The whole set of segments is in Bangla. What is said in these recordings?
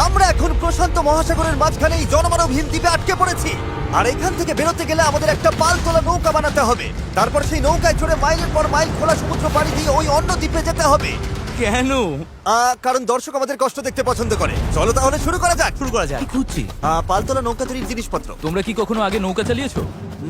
আমরা এখন প্রশান্ত মহাসাগরের মাঝখানে এই জনমানবহীন দ্বীপে আটকে পড়েছি। আর এখান থেকে বেরোতে গেলে আমাদের একটা পালতোলা নৌকা বানাতে হবে। তারপর সেই নৌকায় চড়ে মাইলের পর মাইল খোলা সমুদ্র পাড়ি দিয়ে ওই অন্য দ্বীপে যেতে হবে। কেন? কারণ দর্শক আমাদের কষ্ট দেখতে পছন্দ করে। চলো তাহলে শুরু করা যাক। শুরু করা যাক। কি খুঁজছি? পালতোলা নৌকা তৈরির জিনিসপত্র। তোমরা কি কখনো আগে নৌকা চালিয়েছো?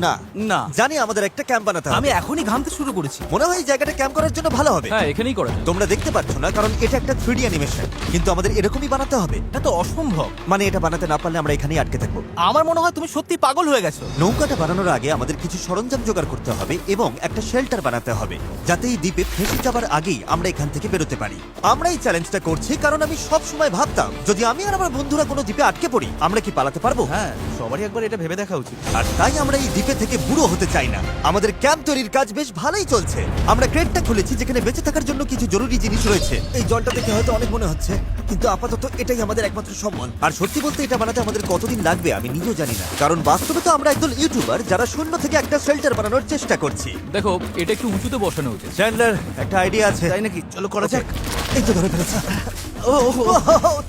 না না। জানি আমাদের একটা ক্যাম্প বানাতে হবে। আমি এখনই ঘামতে শুরু করেছি। মনে হয় এই জায়গাটা ক্যাম্প করার জন্য ভালো হবে। হ্যাঁ, এখানেই করা যায়। তোমরা দেখতে পাচ্ছ না কারণ এটা একটা 3D অ্যানিমেশন, কিন্তু আমাদের এরকমই বানাতে হবে। এটা তো অসম্ভব। মানে এটা বানাতে না পারলে আমরা এখানেই আটকে থাকবো। আমার মনে হয় তুমি সত্যি পাগল হয়ে গেছো। নৌকাটা বানানোর আগে আমাদের কিছু সরঞ্জাম জোগাড় করতে হবে এবং একটা শেল্টার বানাতে হবে, যাতে এই দ্বীপে ফেসে যাবার আগেই আমরা এখান থেকে বেরোতে পারি। আমরা এই চ্যালেঞ্জটা করছি কারণ আমি সব সময় ভাবতাম যদি আমি আর আমার বন্ধুরা কোনো দ্বীপে আটকে পড়ি আমরা কি পালাতে পারবো। হ্যাঁ, সবারই একবার এটা ভেবে দেখা উচিত। আর তাই আমরা এই দ্বীপে থেকে বুড়ো হতে চাই না। আমাদের ক্যাম্প তৈরির কাজ বেশ ভালোই চলছে। আমরা ক্রেটটা খুলেছি যেখানে বেঁচে থাকার জন্য কিছু জরুরি জিনিস রয়েছে। এই জলটা দেখে হয়তো অনেক মনে হচ্ছে, কিন্তু আপাতত এটাই আমাদের একমাত্র সম্বল। আর সত্যি বলতে এটা বানাতে আমাদের কতদিন লাগবে আমি নিজেও জানি না, কারণ বাস্তবে তো আমরা একদল ইউটিউবার যারা শূন্য থেকে একটা শেল্টার বানানোর চেষ্টা করছি। দেখো, এটা একটু উঁচুতে বসানো উচিত। চ্যান্ডলার, একটা আইডিয়া আছে। তাই নাকি? চলো করা যাক। এই তো ধরে ফেলেছি।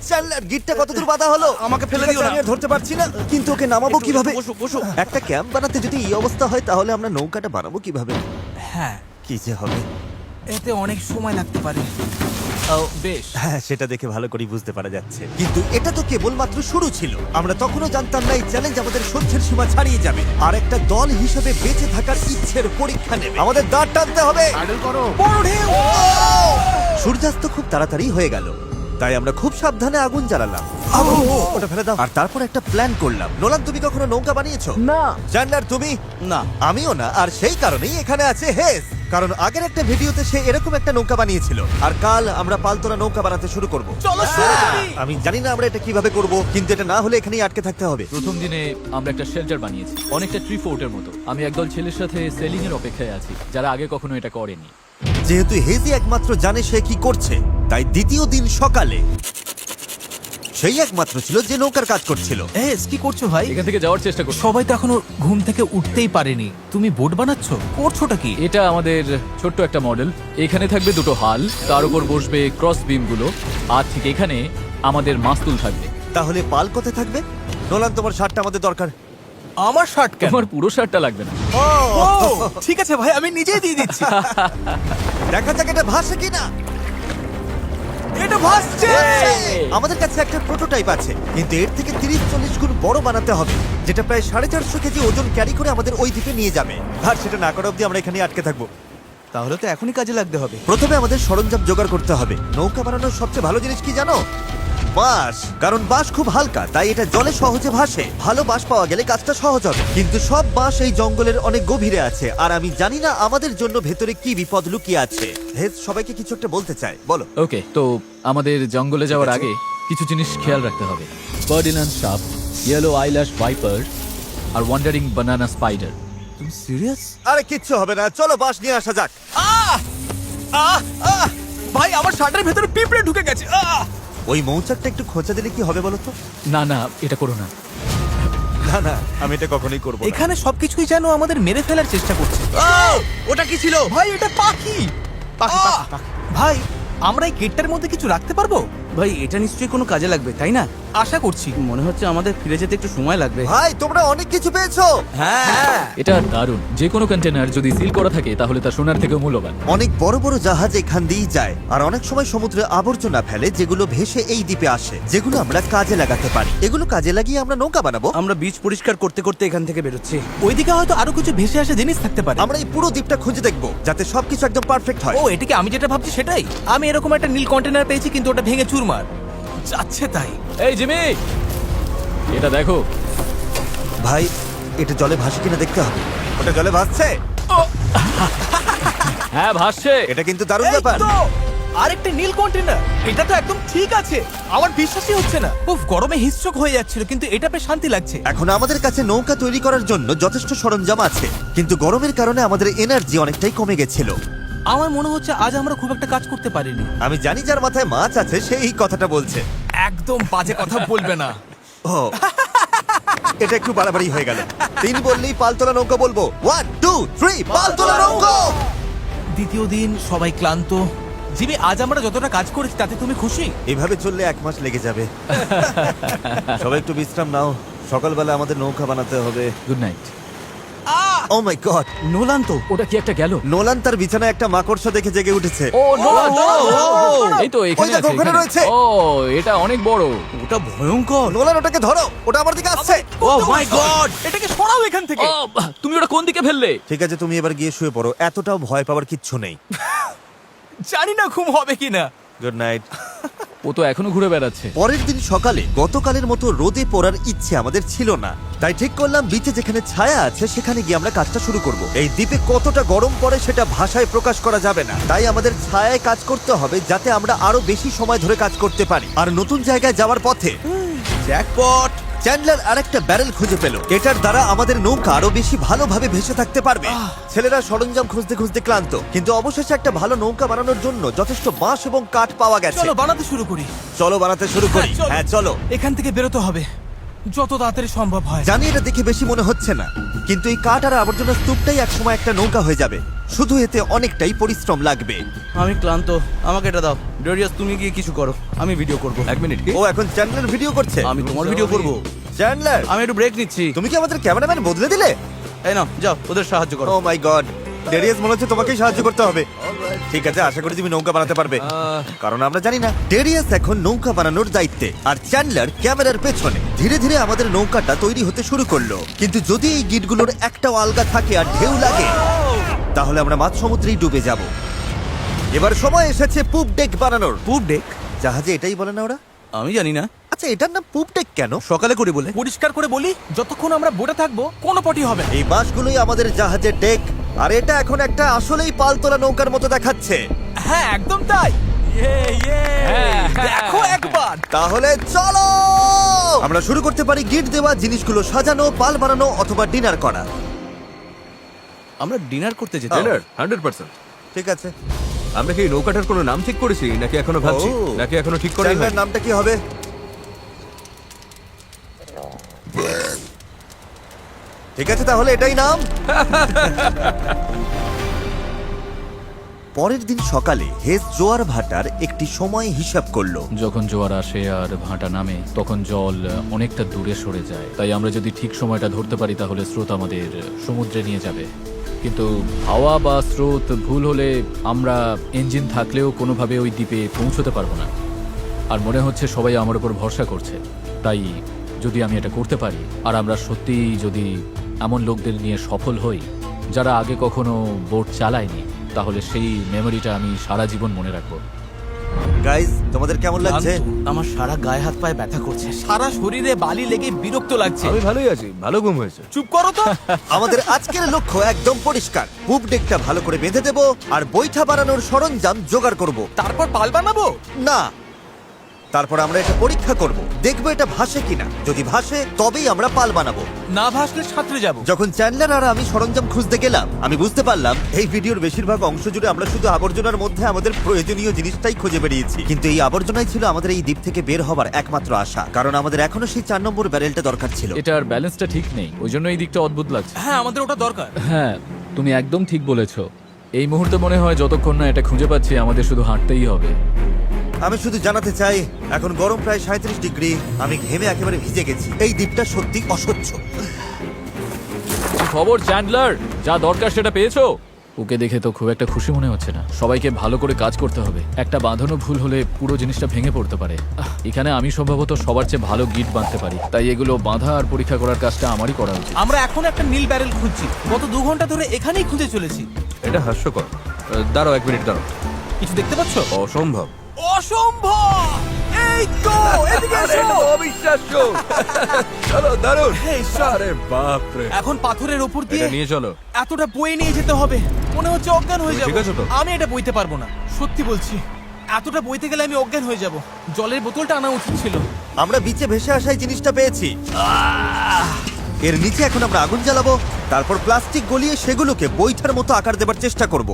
চ্যান্ডলার, গিটটা কতদূর বাঁধা হলো? আমাকে ফেলে ঠিক আছে, দিও না। আমি আর ধরতে পারছি না, কিন্তু ওকে নামাবো কিভাবে? বসো বসো। একটা ক্যাম্প বানাতে যদি এই অবস্থা হয় তাহলে আমরা নৌকাটা বানাবো কিভাবে? হ্যাঁ, কি যে হবে। এতে অনেক সময় লাগতে পারে। বেশ। হ্যাঁ, সেটা দেখে ভালো করে বুঝতে পারা যাচ্ছে, কিন্তু এটা তো কেবলমাত্র শুরু ছিল। আমরা তখনও জানতাম না এই চ্যালেঞ্জ আমাদের সহ্যের সীমা ছাড়িয়ে যাবে আর একটা দল হিসেবে বেঁচে থাকার ইচ্ছের পরীক্ষা নেবে। আমাদের দাঁড় টানতে হবে। বড় ঢেউ! সূর্যাস্ত খুব তাড়াতাড়ি হয়ে গেল, তাই আমরা খুব সাবধানে আগুন জ্বালালাম। ওটা ফেলে দাও। আর তারপর একটা প্ল্যান করলাম। নোলান, তুমি কখনো নৌকা বানিয়েছো? না। জানলার, তুমি? না। আমিও না, আর সেই কারণেই এখানে আছে হেস। কারণ আগের একটা ভিডিওতে সে এরকম একটা নৌকা বানিয়েছিল। আর কাল আমরা পালতোলা নৌকা বানাতে শুরু করব। চলো শুরু করি। আমি জানি না আমরা এটা কিভাবে করব, কিন্তু এটা না হলে এখানেই আটকে থাকতে হবে। প্রথম দিনে আমরা একটা শেল্টার বানিয়েছি, অনেকটা ট্রি ফোর্টের মতো। আমি একদল ছেলের সাথে সেলিং এর অপেক্ষায় আছি, যারা আগে কখনো এটা করেনি। যেহেতু হেজি একমাত্র জানে সে কি করছে, তাই দ্বিতীয় দিন সকালে সেই একমাত্র ছিল যে নৌকার কাজ করছিল। কি করছো ভাই? এখান থেকে যাওয়ার চেষ্টা করছি। সবাই তো এখনো ঘুম থেকে উঠতেই পারেনি, তুমি বোট বানাচ্ছো? করছোটা কি? এটা আমাদের ছোট্ট একটা মডেল। এখানে থাকবে দুটো হাল, তার উপর বসবে ক্রস বিম গুলো, আর ঠিক এখানে আমাদের মাস্তুল থাকবে। তাহলে পাল কোথায় থাকবে? নোলান, তোমার শার্টটা আমাদের দরকার। আমার শার্ট কেন? তোমার পুরো শার্টটা লাগবে না। ও, ঠিক আছে ভাই, আমি নিজেই দিয়ে দিচ্ছি। দেখা যাক এটা ভাসে কিনা। এটা ভাসছে। আমাদের কাছে একটা প্রোটোটাইপ আছে, কিন্তু এর থেকে 30-40 গুণ বড় বানাতে হবে, যেটা প্রায় 450 কেজি ওজন ক্যারি করে আমাদের ওই দ্বীপে নিয়ে যাবে। আর সেটা না করা অব্দি আমরা এখানে আটকে থাকবো। তাহলে তো এখনই কাজে লাগতে হবে। প্রথমে আমাদের সরঞ্জাম জোগাড় করতে হবে। নৌকা বানানোর সবচেয়ে ভালো জিনিস কি জানো? বাঁশ। কারণ বাঁশ খুব হালকা, তাই এটা জলে সহজে ভাসে। ভালো বাঁশ পাওয়া গেলে কাজটা সহজ হবে, কিন্তু সব বাঁশ এই জঙ্গলের অনেক গভীরে আছে, আর আমি জানি না আমাদের জন্য ভেতরে কি বিপদ লুকিয়ে আছে। হেজ সবাইকে কিছু একটা বলতে চায়, বলো। ওকে, তো আমাদের জঙ্গলে যাওয়ার আগে কিছু জিনিস খেয়াল রাখতে হবে। ফার্ডিনান্ড সাপ, ইয়েলো আইল্যাশ ভাইপার, আর ওয়ান্ডারিং বানানা স্পাইডার। তুমি সিরিয়াস? আরে কিচ্ছু হবে না, চলো বাঁশ নিয়ে আসা যাক। ভাই, আমার শার্টের ভেতরে পিঁপড়ে ঢুকে গেছে। ওই মৌচাকটা একটু খোঁচা দিলে কি হবে বলো তো? না না, এটা করো না। না না, আমি এটা কখনোই করবো না। এখানে সবকিছুই যেন আমাদের মেরে ফেলার চেষ্টা করছে। ওটা কি ছিল? ভাই, এটা পাখি। পাখি। ভাই, আমরা এই গেটটার মধ্যে কিছু রাখতে পারবো? ভাই, এটা নিশ্চয়ই কোনো কাজে লাগবে, তাই না? আশা করছি। মনে হচ্ছে আমাদের ফিরে যেতে একটু সময় লাগবে। ভাই, তোমরা অনেক কিছু পেয়েছো। হ্যাঁ। এটা দারুণ। যে কোনো কন্টেনার যদি সিল করা থাকে তাহলে তা সোনার থেকেও মূল্যবান। অনেক বড় বড় জাহাজ এখান দিয়েই যায়, আর অনেক সময় সমুদ্রে আবর্জনা ফেলে যেগুলো ভেসে এই দ্বীপে আসে, যেগুলো আমরা কাজে লাগাতে পারি। এগুলো কাজে লাগিয়ে আমরা নৌকা বানাবো। আমরা বীজ পরিষ্কার করতে করতে এখান থেকে বেরোচ্ছি। ওইদিকে হয়তো আরো কিছু ভেসে আসা জিনিস থাকতে পারে। আমরা এই পুরো দ্বীপটা খুঁজে দেখবো, যাতে সবকিছু একদম পারফেক্ট হয়। ও, এটাকে আমি যেটা ভাবছি সেটাই। আমি এরকম একটা নীল কন্টেনার পেয়েছি, কিন্তু ওটা ভেঙে চুরমার যাচ্ছে। তাই এই জিমি, এটা দেখো। ভাই, এটা জলে ভাসে কিনা দেখতে হবে। ওটা জলে ভাসছে। হ্যাঁ, ভাসছে। এটা কিন্তু দারুণ এই ব্যাপার। তো, আরেকটা নীল কন্টেনার। এটা তো একদম ঠিক আছে। আমার বিশ্বাসই হচ্ছে না। উফ, গরমে হিস্ট্রোক হয়ে যাচ্ছিল, কিন্তু এটা বেশ শান্তি লাগছে। এখন আমাদের কাছে নৌকা তৈরি করার জন্য যথেষ্ট সরঞ্জাম আছে, কিন্তু গরমের কারণে আমাদের এনার্জি অনেকটাই কমে গেছিল। আমার মনে হচ্ছে আজ আমরা খুব একটা কাজ করতে পারিনি। আমি জানি যার মাথায় মাছ আছে সেই কথাটা বলছে। একদম বাজে কথা বলবে না। ও, এটা একটু বাড়াবাড়ি হয়ে গেল। 3 বললেই পালতোলা নৌকা বলবো। 1 2 3 পালতোলা নৌকা। দ্বিতীয় দিন, সবাই ক্লান্ত, জিমি, আজ আমরা যতটা কাজ করেছি তাতে তুমি খুশি? এভাবে চললে 1 মাস লেগে যাবে। সবাই একটু বিশ্রাম নাও, সকালবেলা আমাদের নৌকা বানাতে হবে। Good night. Oh my God, Nolan তো। ওটা কি একটা গেল? নোলান তার বিছানায় একটা মাকড়সা দেখে জেগে উঠেছে। ও নোলান, এই তো এখানে ওই দেখো, আছে, ওখানে এখানে। রয়েছে। ও এটা অনেক বড়। ওটা ভয়ঙ্কর। নোলান ওটাকে ধরো, ওটা আমার দিকে আসছে। ও মাই গড। এটাকে সরাও এখান থেকে। ও তুমি ওটা কোন দিকে ফেললে? ঠিক আছে, তুমি এবার গিয়ে শুয়ে পড়ো, এতটাও ভয় পাওয়ার কিচ্ছু নেই। জানি না ঘুম হবে কিনা। Good night. ও তো এখনো ঘুরে বেড়াচ্ছে। পরের দিন সকালে গতকালের মতো রোদে পড়ার ইচ্ছে আমাদের ছিল না, তাই ঠিক করলাম বিচে যেখানে ছায়া আছে সেখানে গিয়ে আমরা কাজটা শুরু করব। এই দ্বীপে কতটা গরম পড়ে সেটা ভাষায় প্রকাশ করা যাবে না, তাই আমাদের ছায়ায় কাজ করতে হবে যাতে আমরা আরো বেশি সময় ধরে কাজ করতে পারি। আর নতুন জায়গায় যাওয়ার পথে জ্যাকপট। চ্যান্ডলার আরেকটা ব্যারেল খুঁজে পেল, এটার দ্বারা আমাদের নৌকা আরো বেশি ভালোভাবে ভেসে থাকতে পারবে। ছেলেরা সরঞ্জাম খুঁজতে খুঁজতে ক্লান্ত, কিন্তু অবশেষে একটা ভালো নৌকা বানানোর জন্য যথেষ্ট বাঁশ এবং কাঠ পাওয়া গেছে। চলো বানাতে শুরু করি। চলো বানাতে শুরু করি। চলো। হ্যাঁ চলো। এখান থেকে বেরোতে হবে যত তাড়াতাড়ি সম্ভব হয়। জানি এটা দেখে বেশি মনে হচ্ছে না, কিন্তু এই কাঠ আর আবর্জনা স্তূপটাই একসময় একটা নৌকা হয়ে যাবে। শুধু এতে অনেকটাই পরিশ্রম লাগবে। আমি ক্লান্ত, আমাকে এটা দাও। ডেরিয়াস, তুমি গিয়ে কিছু করো, আমি ভিডিও করব। 1 মিনিট। ও এখন চ্যান্ডলার ভিডিও করছে। আমি তোমার ভিডিও করব। চ্যান্ডলার, আমি একটু ব্রেক নিচ্ছি। তুমি কি আমাদের ক্যামেরাম্যান বদলে দিলে? এই নাও, যাও ওদের সাহায্য করো। ও মাই গড, ডেরিয়াস মনে হচ্ছে তোমাকেই সাহায্য করতে হবে। ঠিক আছে, আশা করি তুমি নৌকা বানাতে পারবে, কারণ আমরা জানি না। ডেরিয়াস এখন নৌকা বানানোর দায়িত্বে, আর চ্যান্ডলার ক্যামেরার পেছনে। ধীরে ধীরে আমাদের নৌকাটা তৈরি হতে শুরু করলো, কিন্তু যদি এই গিটগুলোর একটাও আলগা থাকে আর ঢেউ লাগে তাহলে আমরা মাঝ সমুদ্রেই ডুবে যাব। এবার সময় এসেছে পুপ ডেক বানানোর। পুপ ডেক? জাহাজে এটাই বলে না ওরা? আমি জানি না, আচ্ছা, এটার নাম পুপ ডেক কেন? সকালে করে বলে। পরিষ্কার করে বলি, যতক্ষণ আমরা বোটে থাকবো কোনো পটি হবে না। এই বাঁশগুলোই আমাদের জাহাজের ডেক, আর এটা এখন একটা আসলেই পালতোলা নৌকার মতো দেখাচ্ছে। হ্যাঁ একদম তাই। হ্যাঁ, দেখো একবার। তাহলে চলো আমরা শুরু করতে পারি গিট দেওয়া জিনিসগুলো সাজানো, পাল বানানো অথবা ডিনার করা। আমরা ডিনার করতে যেতে। 100%। ঠিক আছে, আমরা কি এই নৌকাটার কোনো নাম ঠিক করেছি নাকি এখনো ভাবছি, ও। নাকি এখনো ঠিক করাই চ্যানেলের হয়নি? নামটা কি হবে? ঠিক আছে, তাহলে এটাই নাম। পরের দিন সকালে হেস জোয়ার ভাটার একটি সময় হিসাব করলো। যখন জোয়ার আসে আর ভাটা নামে তখন জল অনেকটা দূরে সরে যায়, তাই আমরা যদি ঠিক সময়টা ধরতে পারি তাহলে স্রোত আমাদের সমুদ্রে নিয়ে যাবে। কিন্তু হাওয়া বা স্রোত ভুল হলে আমরা ইঞ্জিন থাকলেও কোনোভাবে ওই দ্বীপে পৌঁছতে পারবো না। আর মনে হচ্ছে সবাই আমার উপর ভরসা করছে, তাই যদি আমি এটা করতে পারি আর আমরা সত্যিই যদি এমন লোকদের নিয়ে সফল হই যারা আগে কখনো বোট চালায়নি, তাহলে সেই মেমোরিটা আমি সারা জীবন মনে রাখবো। গাইস, তোমাদের কেমন লাগছে? আমার সারা গায়ে হাত পায়ে ব্যথা করছে। সারা শরীরে বালি লেগে বিরক্ত লাগছে। আমি ভালোই আছি, ভালো ঘুম হয়েছে। চুপ করো তো। আমাদের আজকের লক্ষ্য একদম পরিষ্কার, পুপ ডেকটা ভালো করে বেঁধে দেব আর বৈঠা বানানোর সরঞ্জাম জোগাড় করব। তারপর পাল বানাবো। না, তারপর আমরা এটা পরীক্ষা করব, দেখবো এটা ভাসে কিনা। যদি ভাসে তবেই আমরা পাল বানাবো। না ভাসলে সাঁতরে যাবো। যখন চ্যান্ডলার আর আমি সরঞ্জাম খুঁজতে গেলাম, আমি বুঝতে পারলাম এই ভিডিওর বেশিরভাগ অংশ জুড়ে আমরা শুধু আবর্জনার মধ্যে আমাদের প্রয়োজনীয় জিনিসটাই খুঁজে বেরিয়েছি। কিন্তু এই আবর্জনাই ছিল আমাদের এই দ্বীপ থেকে বের হবার একমাত্র আশা, কারণ আমাদের এখনো সেই 4 নম্বর ব্যারেলটা দরকার ছিল। এটার ব্যালেন্সটা ঠিক নেই, ওই জন্য এই দিকটা অদ্ভুত লাগছে। হ্যাঁ আমাদের ওটা দরকার। হ্যাঁ, তুমি একদম ঠিক বলেছো। এই মুহূর্তে মনে হয় যতক্ষণ না এটা খুঁজে পাচ্ছি আমাদের শুধু হাঁটতেই হবে। আমি শুধু জানাতে চাই, এখন গরম প্রায় 37 ডিগ্রি, আমি ঘেমে একেবারে ভিজে গেছি। এই দ্বীপটা সত্যি অসহ্য। কি খবর চ্যান্ডলার? যা দরকার সেটা পেয়েছো? ওকে দেখে তো খুব একটা খুশি মনে হচ্ছে না। সবাইকে ভালো করে কাজ করতে হবে, একটা বাঁধানো ভুল হলে পুরো জিনিসটা ভেঙে পড়তে পারে। এখানে আমি সম্ভবত সবার চেয়ে ভালো গিট বাঁধতে পারি, তাই এগুলো বাঁধা আর পরীক্ষা করার কাজটা আমারই করা উচিত। আমরা এখন একটা নীল ব্যারেল খুঁজছি, গত 2 ঘন্টা ধরে এখানেই খুঁজে চলেছি। এটা হাস্যকর। দাঁড়াও 1 মিনিট, দাঁড়াও। কিছু দেখতে পাচ্ছ? অসম্ভব। অসম্ভব! এই তো এদিকে এসো। অবিশ্বাস্য। চলো, দারুণ। হে ঈশ্বর! আরে বাপ রে। এখন পাথরের উপর দিয়ে এটা নিয়ে চলো। এতটা বয়ে নিয়ে যেতে হবে, মনে হচ্ছে অজ্ঞান হয়ে তুমি যাবো। ঠিক আছো তো? আমি এটা বইতে পারবো না, সত্যি বলছি। এতটা বইতে গেলে আমি অজ্ঞান হয়ে যাব। জলের বোতলটা আনা উচিত ছিল। আমরা বিচে ভেসে আসাই জিনিসটা পেয়েছি। এর নিচে এখন আমরা আগুন জ্বালাবো, তারপর প্লাস্টিক গলিয়ে সেগুলোকে বৈঠার মতো আকার দেবার চেষ্টা করব।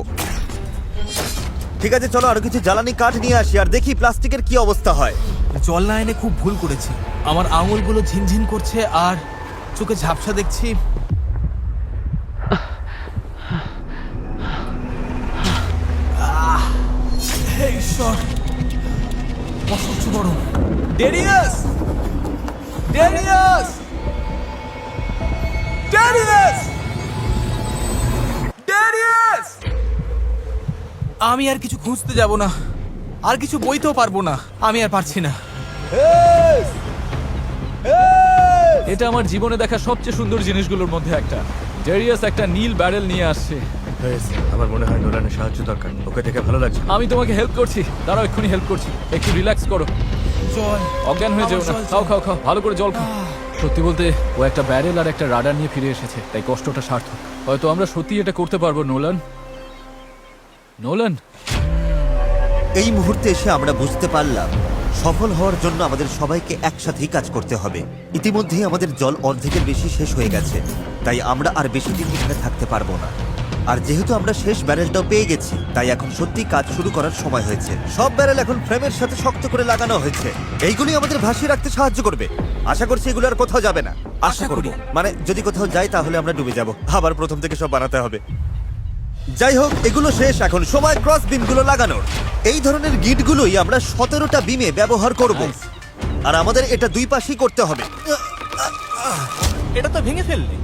ঠিক আছে, চলো আরো কিছু জ্বালানি কাঠ নিয়ে আসি আর দেখি প্লাস্টিকের কি অবস্থা হয়। জল না এনে খুব ভুল করেছি। আমার আঙুলগুলো ঝিনঝিন করছে আর চোখে ঝাপসা দেখছি। ঈশ্বর, অসহ্য গরম। Darius, Darius, Darius, Darius! আমি আর কিছু খুঁজতে যাব না, আর কিছু বইতেও পারবো না, আমি আর পারছি না। এটা আমার জীবনে দেখা সবচেয়ে সুন্দর জিনিসগুলোর মধ্যে একটা। ডেরিয়াস একটা নীল ব্যারেল নিয়ে আসছে। আমার মনে হয় নোলানের সাহায্য দরকার, ওকে দেখে ভালো লাগছে। আমি তোমাকে হেল্প করছি, দাঁড়াও এক্ষুনি হেল্প করছি। একটু রিল্যাক্স করো, জল, অজ্ঞান হয়ে যেও না। আমার জল খাও চাই। খাও খাও, ভালো করে জল খাও। সত্যি বলতে ও একটা ব্যারেল আর একটা রাডার নিয়ে ফিরে এসেছে, তাই কষ্টটা সার্থক। হয়তো আমরা সত্যি এটা করতে পারবো। নোলান, নোলান, এই মুহূর্তে এসে আমরা বুঝতে পারলাম সফল হওয়ার জন্য আমাদের সবাইকে একসাথেই কাজ করতে হবে। ইতিমধ্যেই আমাদের জল অর্ধেকের বেশি শেষ হয়ে গেছে, তাই আমরা আর বেশি দিন এখানে থাকতে পারবো না। আর যেহেতু আমরা শেষ ব্যারেলটাও পেয়ে গেছি, তাই এখন সত্যি কাজ শুরু করার সময় হয়েছে। সব ব্যারেল এখন ফ্রেমের সাথে শক্ত করে লাগানো হয়েছে। এইগুলি আমাদের ভাসিয়ে রাখতে সাহায্য করবে। আশা করছি এগুলো আর কোথাও যাবে না। আশা করি, মানে যদি কোথাও যাই তাহলে আমরা ডুবে যাব, আবার প্রথম থেকে সব বানাতে হবে। যাই হোক, এগুলো শেষ, এখন সময় ক্রস বিমগুলো লাগানোর। এই ধরনের গিটগুলোই আমরা 17টা বিমে ব্যবহার করব, আর আমাদের এটা দুই পাশেই করতে হবে। এটা তো ভেঙে ফেললে।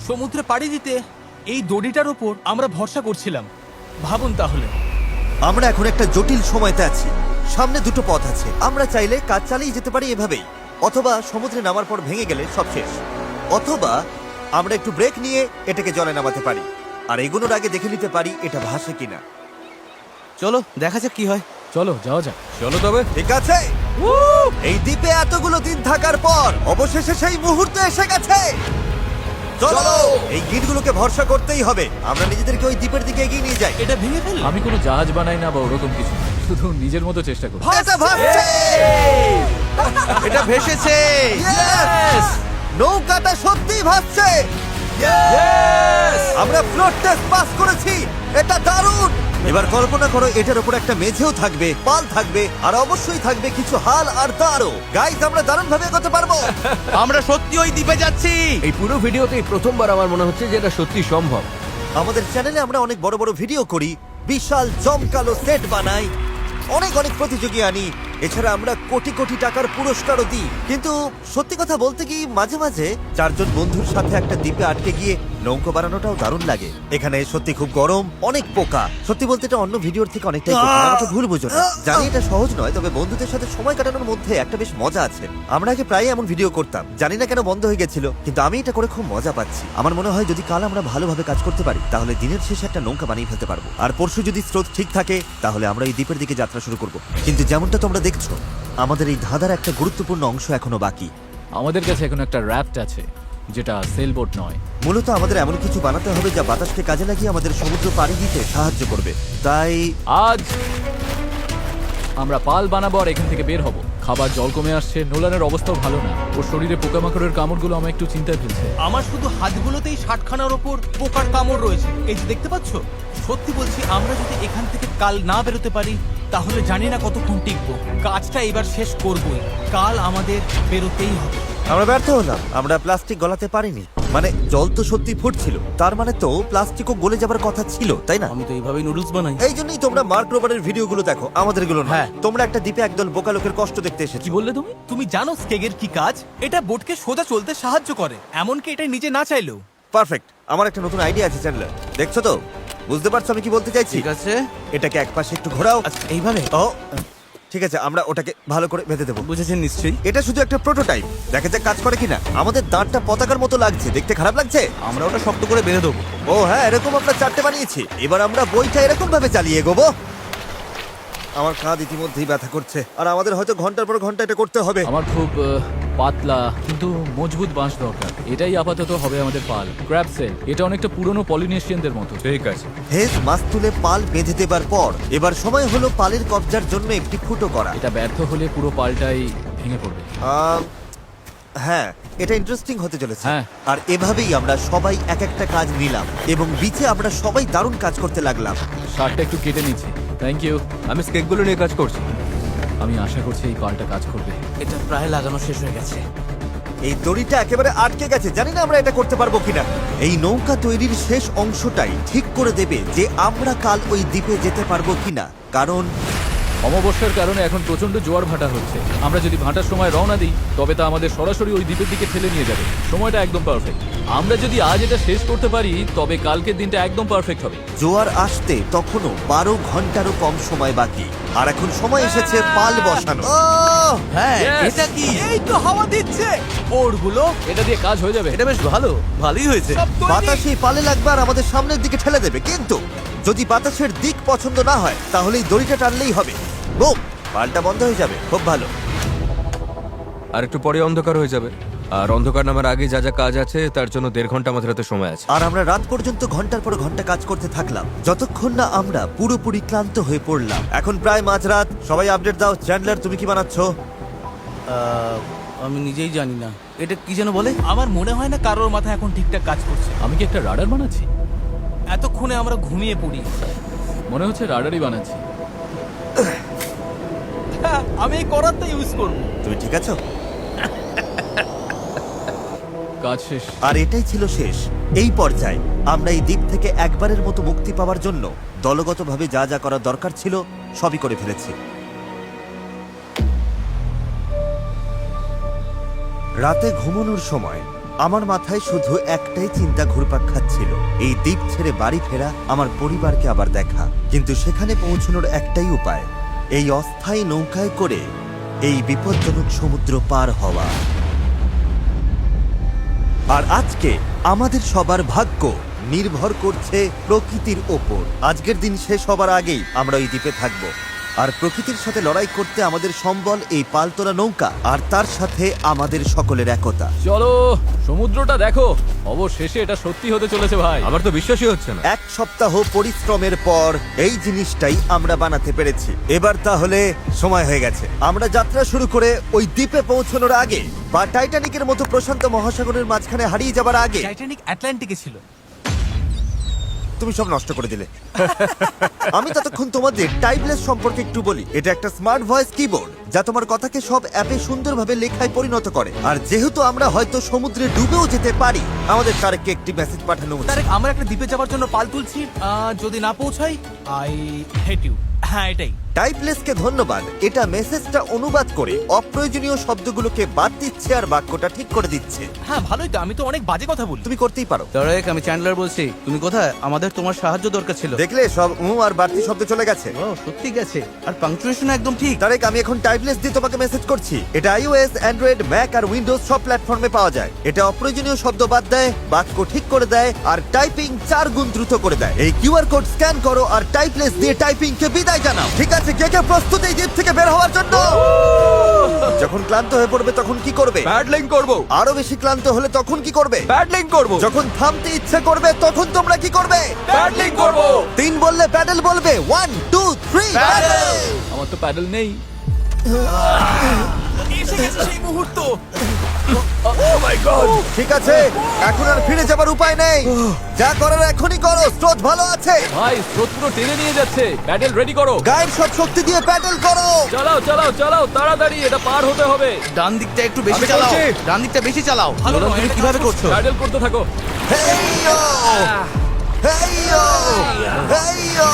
সমুদ্রে পাড়ি দিতে এই দড়িটার ওপর আমরা ভরসা করছিলাম। ভাবুন তাহলে। আমরা এখন একটা জটিল সময়তে আছি। সামনে দুটো পথ আছে, আমরা চাইলে কাজ চালিয়ে যেতে পারি এভাবেই, অথবা সমুদ্রে নামার পর ভেঙে গেলে সব শেষ, অথবা আমরা একটু ব্রেক নিয়ে এটাকে জলে নামাতে পারি, আর এগুলোর আগে দেখে নিতে পারি এটা ভাসে কিনা। চলো দেখা যাক কি হয়। চলো যাওয়া যাক। চলো তবে। ঠিক আছে, এই দ্বীপে এতগুলো দিন থাকার পর অবশেষে সেই মুহূর্ত এসে গেছে। চলো, এই গিটগুলোকে ভরসা করতেই হবে। আমরা নিজেদেরকে ওই দ্বীপের দিকে এগিয়ে নিয়ে যাই। এটা ভেঙে ফেললে। আমি কোনো জাহাজ বানাই না বা ওরকম কিছু না, শুধু নিজের মতো চেষ্টা করি। এটা ভাসছে! এটা ভেসেছে। Yes! নৌকাটা সত্যিই ভাসছে। আমরা ফ্লোট টেস্ট পাস করেছি, এটা দারুণ। এবার কল্পনা করো এটার উপর একটা মেঝেও থাকবে, পাল থাকবে, আর অবশ্যই থাকবে কিছু হাল আর তারও। গাইস, আমরা দারুণ ভাবে এগোতে পারবো। আমরা সত্যি ওই দ্বীপে যাচ্ছি। এই পুরো ভিডিওতেই প্রথমবার আমার মনে হচ্ছে যে এটা সত্যি সম্ভব। আমাদের চ্যানেলে আমরা অনেক বড় বড় ভিডিও করি, বিশাল জমকালো সেট বানাই, অনেক অনেক প্রতিযোগী আনি, এছাড়া আমরা কোটি কোটি টাকার পুরস্কারও দিই। কিন্তু সত্যি কথা বলতে কি, মাঝে মাঝে চারজন বন্ধুর সাথে একটা দ্বীপে আটকে গিয়ে নৌকো বানানোটাও দারুণ লাগে। এখানে সত্যি খুব গরম, অনেক পোকা। সত্যি বলতে এটা অন্য ভিডিওর থেকে অনেকটাই কঠিন, আমাকে ভুল বুঝো না। জানি এটা সহজ নয়, তবে বন্ধুদের সাথে সময় কাটানোর মধ্যে একটা বেশ মজা আছে। আমরা আগে প্রায় এমন ভিডিও করতাম, জানি না কেন বন্ধ হয়ে গেছিল, কিন্তু আমি এটা করে খুব মজা পাচ্ছি। আমার মনে হয় যদি কাল আমরা ভালোভাবে কাজ করতে পারি, তাহলে দিনের শেষে একটা নৌকা বানিয়ে ফেলতে পারবো। আর পরশু যদি স্রোত ঠিক থাকে, তাহলে আমরা এই দ্বীপের দিকে যাত্রা শুরু করব। কিন্তু যেমনটা তোমরা দেখছো, আমাদের এই ধাঁধার একটা গুরুত্বপূর্ণ অংশ এখনো বাকি। আমাদের কাছে এখন একটা র্যাফট আছে, যেটা সেলবোট নয়। মূলত আমাদের এমন কিছু বানাতে হবে যা বাতাসকে কাজে লাগিয়ে আমাদের সমুদ্র পাড়ি দিতে সাহায্য করবে। তাই আজ আমরা পাল বানাবো আর এখান থেকে বের হব। খাবার জল কমে আসছে, নোলানের অবস্থাও ভালো না, ওর শরীরে পোকামাকড়ের কামড়গুলো আমায় একটু চিন্তায় ফেলছে। আমার শুধু হাতগুলোতেই 60খানার ওপর পোকার কামড় রয়েছে। এই যে দেখতে পাচ্ছ, সত্যি বলছি, আমরা যদি এখান থেকে কাল না বেরোতে পারি, তাহলে জানি না কতক্ষণ টিকবো। কাজটা এবার শেষ করবই, কাল আমাদের বেরোতেই হবে। আমরা ব্যর্থ হলাম, আমরা প্লাস্টিক গলাতে পারিনি। মানে জল তো সত্যি ফুটছিল, তার মানে তো প্লাস্টিকও গলে যাবার কথা ছিল, তাই না? আমি তো এইভাবেই নুডলস বানাই। এই জন্যই তোমরা মার্ক রোবারের ভিডিওগুলো দেখো, আমাদের গুলো না। হ্যাঁ। তোমরা একটা দ্বীপে একদল বোকা লোকের কষ্ট দেখতে এসেছো। কি বললে তুমি? তুমি জানো স্কেগের কি কাজ? এটা বোটকে সোজা চলতে সাহায্য করে, এমনকি এটা নিজে না চাইলেও। পারফেক্ট। আমার একটা নতুন আইডিয়া আছে চ্যানেলার, দেখছো তো? বুঝতে পারছো আমি কি বলতে চাইছি? ঠিক আছে, এটাকে এক পাশে একটু ঘোরাও। আচ্ছা এইভাবে। ও ঠিক আছে, আমরা ওটাকে ভালো করে বেঁধে দেবো। বুঝেছেন নিশ্চয়ই। এটা শুধু একটা প্রোটোটাইপ, দেখা যাক কাজ করে কিনা। আমাদের দাঁতটা পতাকার মতো লাগছে, দেখতে খারাপ লাগছে? আমরা ওটা শক্ত করে বেঁধে দেবো। ও হ্যাঁ, এরকম আমরা 4টে বানিয়েছি। এবার আমরা বইটা এরকম ভাবে চালিয়ে এগোবো। আমার কাঁধ ইতিমধ্যেই ব্যথা করছে, আর আমাদের হয়তো ঘন্টার পর ঘন্টা এটা করতে হবে। আমার খুব পাতলা কিন্তু মজবুত বাঁশ দরকার। এটাই আপাতত হবে আমাদের পাল। ক্র্যাব সেল, এটা অনেকটা পুরনো পলিনেশিয়ানদের মতো। ঠিক আছে। হেজ মাছ তুলে পাল বেঁধে দেবার পর এবার সময় হলো পালের কবজার জন্য একটি ফুটো করা। এটা ব্যর্থ হলে পুরো পালটাই ভেঙে পড়বে। হ্যাঁ, এটা ইন্টারেস্টিং হতে চলেছে। হ্যাঁ। আর এভাবেই আমরা সবাই এক একটা কাজ নিলাম, এবং বিচে আমরা সবাই দারুণ কাজ করতে লাগলাম। শার্টটা একটু কেটে নিচ্ছি। Thank you. আমি স্কেকগুলো নিয়ে কাজ করছি। আমি আশা করছি এই পালটা কাজ করবে। এটা প্রায় লাগানো শেষ হয়ে গেছে। এই দড়িটা একেবারে আটকে গেছে, জানি না আমরা এটা করতে পারবো কিনা। এই নৌকা তৈরির শেষ অংশটাই ঠিক করে দেবে যে আমরা কাল ওই দ্বীপে যেতে পারবো কিনা, কারণ অমাবস্যার কারণে এখন প্রচন্ড জোয়ার ভাটা হচ্ছে। আমরা যদি ভাটার সময় রওনা দিই তবে তা আমাদের সরাসরি ওই দ্বীপের দিকে ঠেলে নিয়ে যাবে। সময়টা একদম পারফেক্ট। আমরা যদি আজ এটা শেষ করতে পারি তবে কালকের দিনটা একদম পারফেক্ট হবে। জোয়ার আসতে তখনও 12 ঘন্টারও কম সময় বাকি, আর এখন সময় এসেছে পাল বসানো। হ্যাঁ Yes! এটা কি? এই তো হাওয়া দিচ্ছে, ওরগুলো এটা দিয়ে কাজ হয়ে যাবে। এটা বেশ ভালোই হয়েছে। সব তৈরি। বাতাস এই পালে লাগবে আর আমাদের সামনের দিকে ঠেলে দেবে, কিন্তু যদি বাতাসের দিক পছন্দ না হয় তাহলে এই দড়িটা টানলেই হবে। বুম, পালটা বন্ধ হয়ে যাবে। খুব ভালো। আর একটু পরে অন্ধকার হয়ে যাবে, আর অন্ধকার নামার আগে যা যা কাজ আছে তার জন্য 1.5 ঘন্টা আমাদের হাতে সময় আছে। আর আমরা রাত পর্যন্ত ঘন্টার পর ঘন্টা কাজ করতে থাকলাম, যতক্ষণ না আমরা পুরোপুরি ক্লান্ত হয়ে পড়লাম। এখন প্রায় মাঝরাত। সবাই আপডেট দাও। চ্যান্ডলার, তুমি কি বানাচ্ছ? আমি নিজেই জানি না এটা কি যেন বলে। আমার মনে হয় না কারোর মাথা এখন ঠিকঠাক কাজ করছে। আমি কি একটা রাডার বানাচ্ছি? এতক্ষণে আমরা ঘুমিয়ে পড়ি। মনে হচ্ছে রাডারই বানাচ্ছি। হ্যাঁ, আমি এই করারটা ইউজ করব। তুমি ঠিক আছো? কাজ শেষ। আর এটাই ছিল শেষ। এই পর্যায়ে আমরা এই দ্বীপ থেকে একবারের মতো মুক্তি পাওয়ার জন্য দলগতভাবে যা যা করার দরকার ছিল সবই করে ফেলেছি। রাতে ঘুমানোর সময় আমার মাথায় শুধু একটাই চিন্তা ঘুরপাক খাচ্ছিল, এই দ্বীপ ছেড়ে বাড়ি ফেরা, আমার পরিবারকে আবার দেখা। কিন্তু সেখানে পৌঁছানোর একটাই উপায়, এই অস্থায়ী নৌকায় করে এই বিপজ্জনক সমুদ্র পার হওয়া। আর আজকে আমাদের সবার ভাগ্য নির্ভর করছে প্রকৃতির ওপর। আজকের দিন শেষ হবার আগেই আমরা এই দ্বীপে থাকব, আর প্রকৃতির সাথে লড়াই করতে আমাদের সম্বল এই পালতোলা নৌকা, আর তার সাথে আমাদের সকলের একতা। চলো, সমুদ্রটা দেখো। অবশেষে এটা সত্যি হতে চলেছে ভাই। আমার তো বিশ্বাসই হচ্ছে না। 1 সপ্তাহ পরিশ্রমের পর এই জিনিসটাই আমরা বানাতে পেরেছি। এবার তাহলে সময় হয়ে গেছে আমরা যাত্রা শুরু করে ওই দ্বীপে পৌঁছানোর আগে, বা টাইটানিকের মতো প্রশান্ত মহাসাগরের মাঝখানে হারিয়ে যাবার আগে। টাইটানিক আটলান্টিকে ছিল। তুমি সব নষ্ট করে দিলে। আমি ততক্ষণ তোমাদের টাইপলেস সম্পর্কে একটু বলি। এটা একটা স্মার্ট ভয়েস কিবোর্ড যা তোমার কথাকে সব অ্যাপে সুন্দরভাবে লেখায় পরিণত করে। আর যেহেতু আমরা হয়তো সমুদ্রে ডুবেও যেতে পারি, আমাদের তারেককে একটি মেসেজ পাঠানো উচিত। তারেক, আমরা একটা দ্বীপে যাওয়ার জন্য পাল তুলছি। যদি না পৌঁছাই, আই হেট ইউ। হ্যাঁ, এটাই। টাইপলেসকে ধন্যবাদ। এটা মেসেজটা অনুবাদ করে অপ্রয়োজনীয় শব্দগুলোকে বাদ দিচ্ছে আর বাক্যটা ঠিক করে দিচ্ছে। হ্যাঁ, ভালোই তো। আমি তো অনেক বাজে কথা বলি। তুমি করতেই পারো। তারেক, আমি চ্যান্ডলার বলছি। তুমি কোথায়? আমাদের তোমার সাহায্য দরকার ছিল। দেখলে, সব আর বাড়তি শব্দ চলে গেছে। ও, সত্যি গেছে। আর পাংচুয়েশন একদম ঠিক। তারেক, আমি এখন টাইপলেস দিয়ে তোমাকে মেসেজ করছি। এটা iOS, অ্যান্ড্রয়েড, ম্যাক আর উইন্ডোজ সব প্ল্যাটফর্মে পাওয়া যায়। এটা অপ্রয়োজনীয় শব্দ বাদ দেয়, বাক্য ঠিক করে দেয়, আর টাইপিং 4 গুণ দ্রুত করে দেয়। এই কিউআর কোড স্ক্যান করো আর টাইপলেস দিয়ে টাইপিংকে বিদায় জানাও। ঠিক আছে, কে কে প্রস্তুত এই দ্বীপ থেকে বের হওয়ার জন্য? যখন ক্লান্ত হয়ে পড়বে তখন কি করবে? প্যাডলিং করব। আরো বেশি ক্লান্ত হলে তখন কি করবে? প্যাডলিং করব। যখন থামতে ইচ্ছে করবে তখন তোমরা কি করবে? প্যাডলিং করব। 3 বললে প্যাডেল বলবে। 1 2 3 প্যাডেল। আমার তো প্যাডেল নেই। এসে গেছে সেই মুহূর্ত। ঠিক আছে, এখন আর ফিরে যাবার উপায় নেই। যা করার এখনই করো, স্রোত ভালো আছে। ভাই, স্রোত পুরো টেনে নিয়ে যাচ্ছে। প্যাডেল রেডি করো। গায়ের সব শক্তি দিয়ে প্যাডেল করো। চালাও চালাও চালাও, তাড়াতাড়ি, এটা পার হতে হবে। ডান দিকটা একটু বেশি আমি চালাও। করছি। ডান দিকটা বেশি চালাও। ভালো নোলান, নয়, তুমি এটা কিভাবে কাজ করছে। করছো? প্যাডেল করতে থাকো। হেইয়ো হেইয়ো হেইয়ো।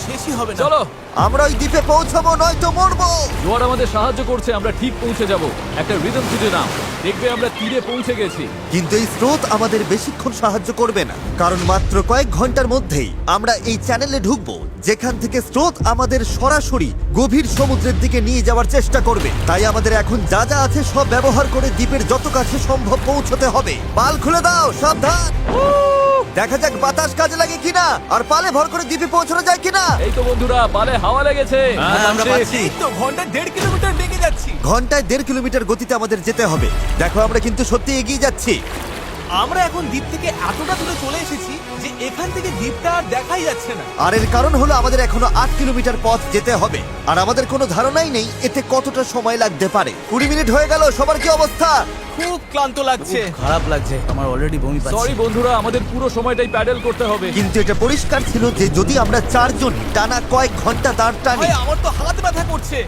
শেষই হবে না। চলো, আমরা ওই দ্বীপে পৌঁছাবো, নয়তো মরবো। জোয়ার আমাদের সাহায্য করছে। আমরা ঠিক পৌঁছে যাব। একটা রিদম খুঁজে নাও, দেখবে আমরা তীরে পৌঁছে গেছি। কিন্তু এই স্রোত আমাদের বেশিক্ষণ সাহায্য করবে না, কারণ মাত্র কয়েক ঘন্টার মধ্যেই আমরা এই চ্যানেলে ঢুকবো যেখান থেকে স্রোত আমাদের সরাসরি গভীর সমুদ্রের দিকে নিয়ে যাওয়ার চেষ্টা করবে। তাই আমাদের এখন যা যা আছে সব ব্যবহার করে দ্বীপের যত কাছে সম্ভব পৌঁছতে হবে। পাল খুলে দাও, সাবধান। দেখা যাক বাতাস কাজে লাগে কিনা, আর পালে ভর করে দ্বীপে পৌঁছানো যায় কিনা। এই তো বন্ধুরা, পালে হাওয়া লেগেছে। হ্যাঁ, আমরা পাচ্ছি। এই তো ঘন্টায় 1.5 কিলোমিটার বেগে যাচ্ছি। ঘন্টায় 1.5 কিলোমিটার গতিতে আমাদের যেতে হবে। দেখো, আমরা কিন্তু সত্যি এগিয়ে যাচ্ছি। আমরা এখন দ্বীপ থেকে এতটা দূরে চলে এসেছি যে এখান থেকে দ্বীপটা আর দেখাই যাচ্ছে না। আর এর কারণ হলো আমাদের এখনো 8 কিলোমিটার পথ যেতে হবে, আর আমাদের কোনো ধারণাই নেই এতে কতটা সময় লাগতে পারে। 20 মিনিট হয়ে গেল। সবার কি অবস্থা? খুব ক্লান্ত লাগছে। খারাপ লাগছে, আমার অলরেডি বমি সরি পাচ্ছে। বন্ধুরা, আমাদের পুরো সময়টাই প্যাডেল করতে হবে। কিন্তু এটা পরিষ্কার ছিল যে যদি আমরা 4 জন টানা কয়েক ঘন্টা দাঁড় টানি, ভাই, আমার তো হাত ব্যথা করছে।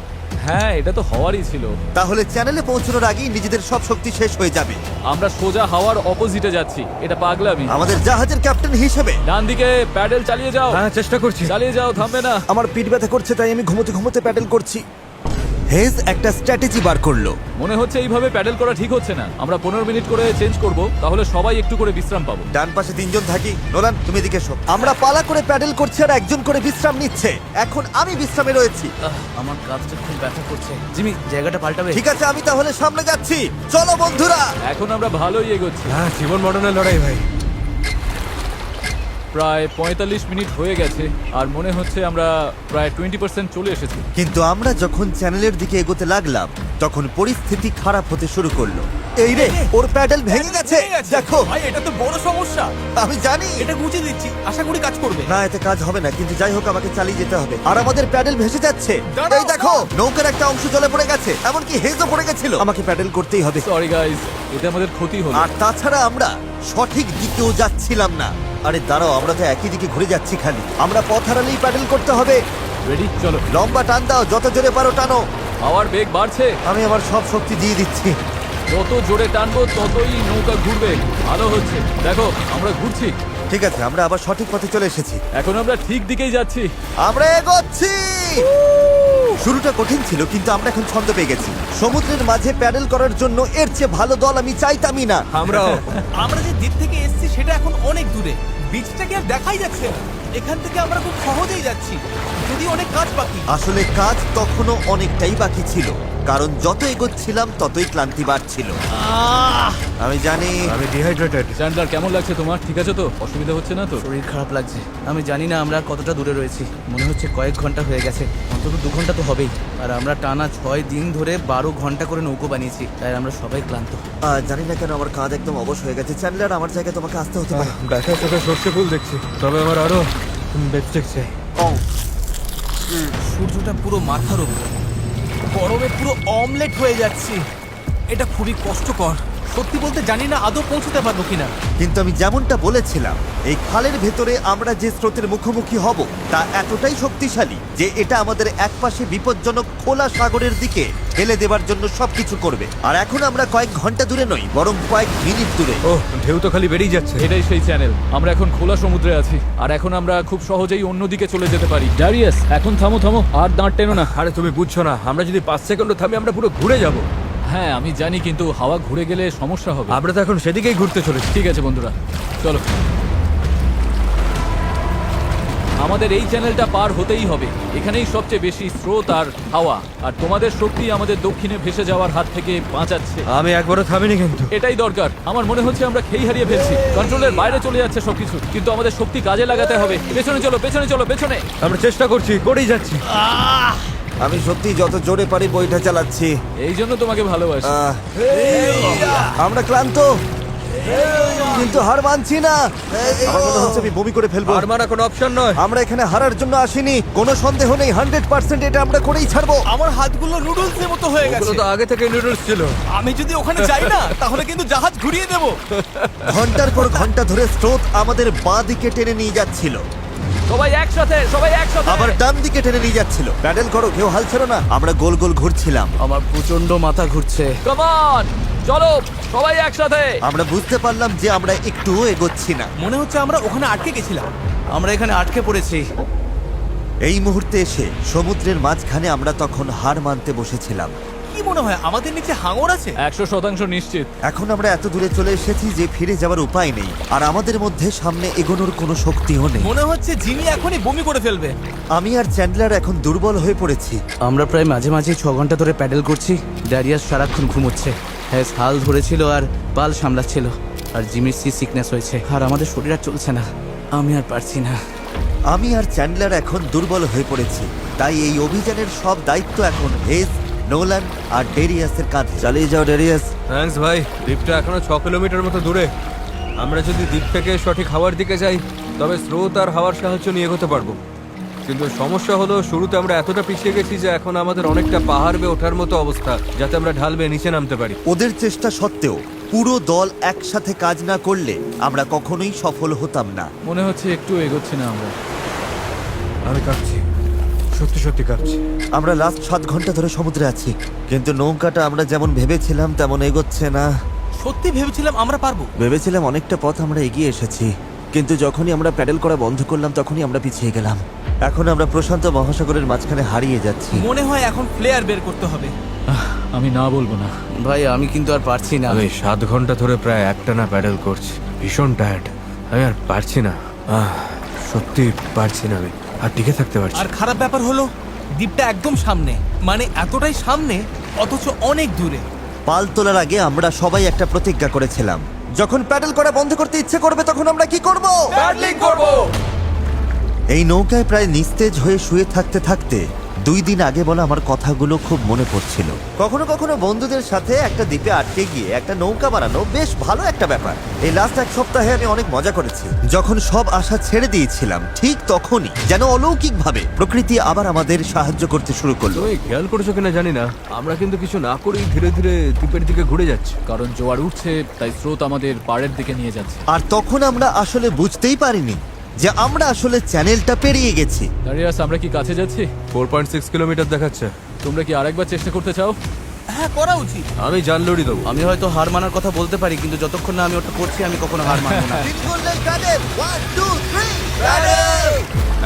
হ্যাঁ, এটা তো হওয়ারই ছিল। তাহলে চ্যানেলে পৌঁছানোর আগেই নিজেদের সব শক্তি শেষ হয়ে যাবে। আমরা সোজা হাওয়ার অপোজিটে যাচ্ছি, এটা পাগলামি। আমাদের জাহাজের ক্যাপ্টেন হিসেবে ডান দিকে প্যাডেল চালিয়ে যাও। হ্যাঁ চেষ্টা করছি। চালিয়ে যাও, থামবে না। আমার পিঠ ব্যথা করছে, তাই আমি ঘুমোতে ঘুমোতে প্যাডেল করছি। হেজ একটা স্ট্র্যাটেজি বার করলো। মনে হচ্ছে এইভাবে প্যাডেল করা ঠিক হচ্ছে না। আমরা 15 মিনিট করে চেঞ্জ করব, তাহলে সবাই একটু করে বিশ্রাম পাবো। ডান পাশে 3 জন থাকি। নোলান, তুমি এদিকে এসো। আমরা পালা করে প্যাডেল করছি আর একজন করে বিশ্রাম নিচ্ছে। এখন আমি বিশ্রামে রয়েছি। আমার কাঁধটা খুব ব্যথা করছে। জিমি, জায়গাটা পাল্টাবে? ঠিক আছে, আমি তাহলে সামনে যাচ্ছি। চলো বন্ধুরা। এখন আমরা ভালোই এগোচ্ছি। হ্যাঁ জীবন মরণের লড়াই ভাই। প্রায় 45 মিনিট হয়ে গেছে আর মনে হচ্ছে আমরা প্রায় 20% চলে এসেছি। কিন্তু আমরা যখন চ্যানেলের দিকে এগোতে লাগলাম তখন পরিস্থিতি খারাপ হতে শুরু করলো। এই রে, ওর প্যাডেল ভেঙে গেছে। দেখো, ভাই এটা তো বড় সমস্যা। আমি জানি। এটা গুছিয়ে দিচ্ছি, আশা করি কাজ করবে। না, এতে কাজ হবে না, কিন্তু যাই হোক আমাকে চালিয়ে যেতে হবে। আর আমাদের প্যাডেল ভেসে যাচ্ছে। দাঁড়াও, এই দেখো, নৌকার একটা অংশ জলে পড়ে গেছে, এমনকি হেজও পড়ে গেছিল। আমাকে প্যাডেল করতেই হবে। সরি গাইস, এতে আমাদের ক্ষতি হলো। আর তাছাড়া আমরা সঠিক দিকেও যাচ্ছিলাম না। আরে দাঁড়াও, আমরা তো একই দিকে ঘুরে যাচ্ছি খালি। আমরা পথ হারালেই প্যাডেল করতে হবে। রেডি, চলো। লম্বা টান দাও, যত জোরে পারো টানো। হাওয়ার বেগ বাড়ছে। আমি আমার সব শক্তি দিয়ে দিচ্ছি। যত জোরে টানবো ততই নৌকা ঘুরবে। ভালো হচ্ছে, দেখো আমরা ঘুরছি। ঠিক আছে, আমরা আবার সঠিক পথে চলে এসেছি। এখন আমরা ঠিক দিকেই যাচ্ছি। আমরা এগোচ্ছি। শুরুটা কঠিন ছিল, কিন্তু আমরা এখন ছন্দ পেয়ে গেছি। সমুদ্রের মাঝে প্যাডেল করার জন্য এর চেয়ে ভালো দল আমি চাইতামই না। আমরাও। আমরা যে দ্বীপ থেকে এসেছি সেটা এখন অনেক দূরে। বিচটাকে আর দেখাই যাচ্ছে না। এখান থেকে আমরা খুব সহজেই যাচ্ছি, যদি অনেক কাজ বাকি। আসলে কাজ তখনও অনেকটাই বাকি ছিল, কারণ যত এগোচ্ছিলাম ততই ক্লান্তি বাড়ছিল। আমি জানি। আমি ডিহাইড্রেটেড। চ্যান্ডলার, কেমন লাগছে তোমার? ঠিক আছে তো? অসুবিধা হচ্ছে না তো? শরীর খারাপ লাগছে। আমি জানি না আমরা কতটা দূরে রয়েছি। মনে হচ্ছে কয়েক ঘন্টা হয়ে গেছে, অন্তত 2 ঘন্টা তো হবেই। আর আমরা টানা 6 দিন ধরে 12 ঘন্টা করে নৌকো বানিয়েছি, তাই আমরা সবাই ক্লান্ত। জানি না কেন আমার কাঁধ একদম অবশ হয়ে গেছে। চ্যান্ডলার, আমার জায়গায় তোমাকে আসতে হতে পারে। ব্যথার সাথে সর্ষে ফুল দেখছি, তবে আমার আরো বেস্টেক চাই। সূর্যটা পুরো মাথার উপর, গরমে পুরো অমলেট হয়ে যাচ্ছি। এটা খুবই কষ্টকর। সত্যি বলতে জানি না আদৌ পৌঁছতে পারবো কিনা। কিন্তু আমি যেমনটা বলেছিলাম, এই খালের ভেতরে আমরা যে স্রোতের মুখোমুখি হব তা এতটাই শক্তিশালী যে এটা আমাদের একপাশে বিপজ্জনক খোলা সাগরের দিকে ফেলে দেবার জন্য সবকিছু করবে। আর এখন আমরা কয়েক ঘন্টা দূরে নই, বরং কয়েক মিনিট দূরে। ও, ঢেউ তো খালি বেরিয়ে যাচ্ছে। এটাই সেই চ্যানেল। আমরা এখন খোলা সমুদ্রে আছি আর এখন আমরা খুব সহজেই অন্যদিকে চলে যেতে পারি। ড্যারিয়াস, এখন থামো থামো, আর দাঁড় টেনো না। আরে তুমি বুঝছো না, আমরা যদি 5 সেকেন্ড থামি আমরা পুরো ঘুরে যাব। হ্যাঁ আমি জানি, কিন্তু হাওয়া ঘুরে গেলে সমস্যা হবে। আমরা তো এখন সেদিকেই ঘুরতে চলেছি। ঠিক আছে বন্ধুরা, চলো। আমাদের এই চ্যানেলটা পার হতেই হবে। এখানেই সবচেয়ে বেশি স্রোত আর হাওয়া, আর তোমাদের শক্তি আমাদের দক্ষিণে ভেসে যাওয়ার হাত থেকে বাঁচাচ্ছে। আমি একবারও থামিনি কিন্তু। এটাই দরকার। আমার মনে হচ্ছে আমরা খেই হারিয়ে ফেলছি, কন্ট্রোলের বাইরে চলে যাচ্ছে সবকিছু। কিন্তু আমাদের শক্তি কাজে লাগাতে হবে। পেছনে চলো, পেছনে চলো, পেছনে। আমরা চেষ্টা করছি, করেই যাচ্ছি। আমি সত্যি যত জোরে পারি বইটা চালাচ্ছি। এই জন্য তোমাকে ভালোবাসি। আমরা ক্লান্ত, কিন্তু হার মানছি না। আমার মনে হচ্ছে আমি বমি করে ফেলবো। আর মারা কোনো অপশন নয়। আমরা এখানে হারার জন্য আসিনি, কোনো সন্দেহ নেই। 100% এটা আমরা করেই ছাড়বো। আমার হাতগুলো নুডলসের মতো হয়ে ওগুলো গেছে। তো আগে থেকে নুডলস ছিল। আমি যদি ওখানে যাই না তাহলে কিন্তু জাহাজ ঘুরিয়ে দেবো। ঘন্টার পর ঘন্টা ধরে স্রোত আমাদের বাঁ দিকে টেনে নিয়ে যাচ্ছিল, সবাই একসাথে, সবাই একসাথে। আবার ডান দিকে টেনে নিয়ে যাচ্ছিল। প্যাডেল করো, কেউ হাল ছেড়ো না। আমরা গোল গোল ঘুরছিলাম। আমার প্রচন্ড মাথা ঘুরছে। কাম অন, চলো সবাই একসাথে। আমরা বুঝতে পারলাম যে আমরা একটুও এগোচ্ছি না। মনে হচ্ছে আমরা ওখানে আটকে গেছিলাম। আমরা এখানে আটকে পড়েছি। এই মুহূর্তে এসে সমুদ্রের মাঝখানে আমরা তখন হার মানতে বসেছিলাম। কি মনে হয় আমাদের নিচে হাঙর আছে? 100% নিশ্চিত। এখন আমরা এত দূরে চলে এসেছি যে ফিরে যাওয়ার উপায় নেই, আর আমাদের মধ্যে সামনে এগোনোর কোনো শক্তিও নেই। মনে হচ্ছে জিমি এখনই বমি করে ফেলবে। আমি আর চ্যান্ডলার এখন দুর্বল হয়ে পড়েছি। আমরা প্রায় মাঝে মাঝে 6 ঘন্টা ধরে প্যাডেল করছি। ড্যারিয়াস সারাক্ষণ ঘুমোচ্ছে, হ্যাঁ হাল ধরেছিল আর পাল সামলাচ্ছিল। আর জিমির সিকনেস হয়েছে, আর আমাদের শরীর আর চলছে না। আমি আর পারছি না। আমি আর চ্যান্ডলার এখন দুর্বল হয়ে পড়েছি, তাই এই অভিযানের সব দায়িত্ব এখন হেজ, নোলান আর ডেরিয়াসের কাঁধে। চালিয়ে যাও ডেরিয়াস। থ্যাঙ্কস ভাই। দ্বীপটা এখনো 6 কিলোমিটার মতো দূরে। আমরা যদি দ্বীপ থেকে সঠিক হাওয়ার দিকে যাই তবে স্রোত আর হাওয়ার সাহায্য নিয়ে এগোতে পারবো। কিন্তু সমস্যা হলো শুরুতে আমরা এতটা পিছিয়ে গেছি যে এখন আমাদের অনেকটা পাহাড় বেয়ে ওঠার মতো অবস্থা, যাতে আমরা ঢাল বেয়ে নিচে নামতে পারি। ওদের চেষ্টা সত্ত্বেও পুরো দল একসাথে কাজ না করলে আমরা কখনোই সফল হতাম না। মনে হচ্ছে একটু এগোচ্ছি না আমরা। আমি কাঁপছি। সত্যি সত্যি কাঁপছি। আমরা লাস্ট 7 ঘন্টা ধরে সমুদ্রে আছি, কিন্তু নৌকাটা আমরা যেমন ভেবেছিলাম তেমন এগোচ্ছে না। সত্যি ভেবেছিলাম আমরা পারবো। ভেবেছিলাম অনেকটা পথ আমরা এগিয়ে এসেছি, কিন্তু যখনই আমরা প্যাডেল করা বন্ধ করলাম তখনই আমরা পিছিয়ে গেলাম। এখন আমরা প্রশান্ত মহাসাগরের মাঝখানে হারিয়ে যাচ্ছি। মনে হয় এখন ফ্লেয়ার বের করতে হবে। আমি না বলবো না। ভাই আমি কিন্তু আর পারছি না। আমি 7 ঘন্টা ধরে প্রায় একটানা প্যাডেল করছি, ভীষণ টায়ার্ড। আমি আর পারছি না, সত্যি পারছি না, আমি আর টিকে থাকতে পারছি আর না। খারাপ ব্যাপার হলো দ্বীপটা একদম সামনে, মানে এতটাই সামনে অথচ অনেক দূরে। পাল তোলার আগে আমরা সবাই একটা প্রতিজ্ঞা করেছিলাম, যখন প্যাডেল করা বন্ধ করতে ইচ্ছে করবে তখন আমরা কি করব? প্যাডলিং করব। এই নৌকায় প্রায় নিস্তেজ হয়ে শুয়ে থাকতে থাকতে 2 দিন আগে বলা আমার কথাগুলো খুব মনে পড়ছিল। কখনো কখনো বন্ধুদের সাথে একটা দ্বীপে আটকে গিয়ে একটা নৌকা বানানো বেশ ভালো একটা ব্যাপার। এই লাস্ট 1 সপ্তাহে আমি অনেক মজা করেছি। যখন সব আশা ছেড়ে দিয়েছিলাম ঠিক তখনই যেন অলৌকিকভাবে প্রকৃতি আবার আমাদের সাহায্য করতে শুরু করলো। তুমি খেয়াল করেছো কিনা জানি না, আমরা কিন্তু কিছু না করেই ধীরে ধীরে দ্বীপের দিকে ঘুরে যাচ্ছি। কারণ জোয়ার উঠছে, তাই স্রোত আমাদের পাড়ের দিকে নিয়ে যাচ্ছে। আর তখন আমরা আসলে বুঝতেই পারিনি যে আমরা আসলে চ্যানেলটা পেরিয়ে গেছি। দাঁড়িয়াস, আমরা কি কাছে যাচ্ছি? 4.6 কিলোমিটার দেখাচ্ছে। তোমরা কি আরেকবার চেষ্টা করতে চাও? হ্যাঁ, করা উচিত। আমি জানলড়ি দেবো। আমি হয়তো হার মানার কথা বলতে পারি, কিন্তু যতক্ষণ না আমি ওটা করছি আমি কখনো হার মানবো না।